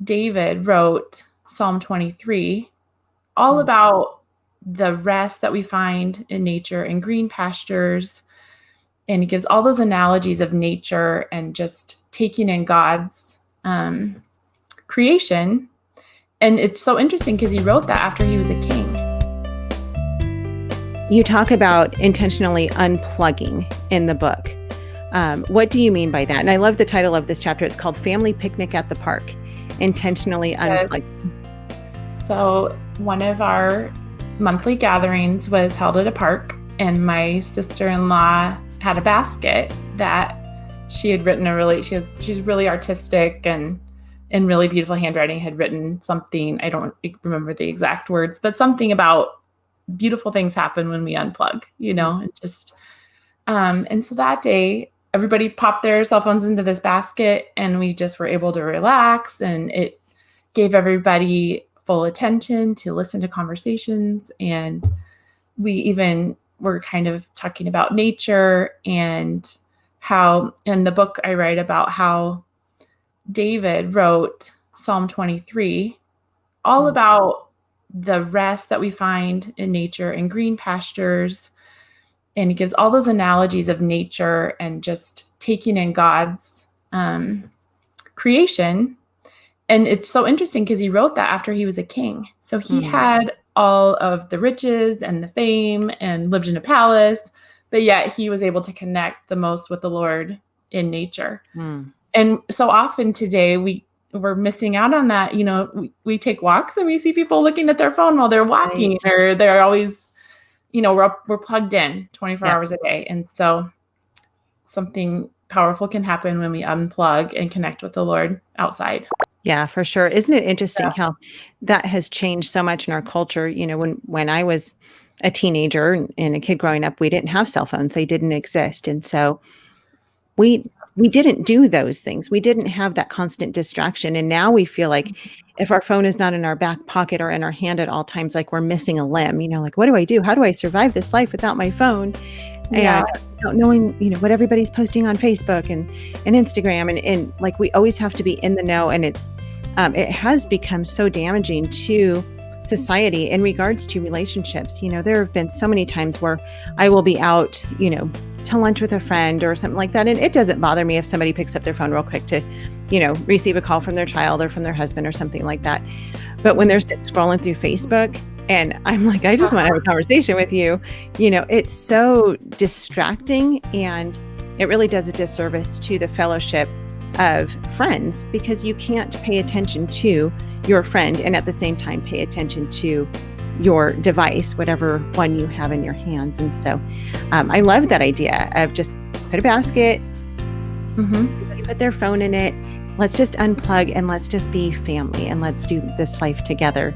David wrote Psalm 23, all about the rest that we find in nature and green pastures. And he gives all those analogies of nature and just taking in God's creation. And it's so interesting because he wrote that after he was a king. You talk about intentionally unplugging in the book. What do you mean by that? And I love the title of this chapter. It's called Family Picnic at the Park, Intentionally Unplugging. So one of our monthly gatherings was held at a park, and my sister-in-law had a basket that she had written she's really artistic and in really beautiful handwriting had written something. I don't remember the exact words, but something about beautiful things happen when we unplug, and just, and so that day, everybody popped their cell phones into this basket and we just were able to relax, and it gave everybody full attention to listen to conversations. And we even were kind of talking about nature and how in the book I write about how David wrote Psalm 23, all about the rest that we find in nature and green pastures. And he gives all those analogies of nature and just taking in God's creation. And it's so interesting because he wrote that after he was a king. So he had all of the riches and the fame and lived in a palace, but yet he was able to connect the most with the Lord in nature. And so often today we're missing out on that. We take walks and we see people looking at their phone while they're walking, or they're always, we're plugged in 24 hours a day. And so something powerful can happen when we unplug and connect with the Lord outside. Yeah, for sure. Isn't it interesting how that has changed so much in our culture? When I was a teenager and a kid growing up, we didn't have cell phones. They didn't exist. And so we didn't do those things. We didn't have that constant distraction. And now we feel like if our phone is not in our back pocket or in our hand at all times, like we're missing a limb, like, what do I do? How do I survive this life without my phone? And without knowing, what everybody's posting on Facebook and Instagram and like, we always have to be in the know. And it has become so damaging to society in regards to relationships. There have been so many times where I will be out, to lunch with a friend or something like that. And it doesn't bother me if somebody picks up their phone real quick to, receive a call from their child or from their husband or something like that. But when they're scrolling through Facebook and I'm like, I just want to have a conversation with you, it's so distracting, and it really does a disservice to the fellowship of friends, because you can't pay attention to your friend and at the same time pay attention to your device, whatever one you have in your hands. And so I love that idea of just put a basket, everybody put their phone in it. Let's just unplug and let's just be family and let's do this life together.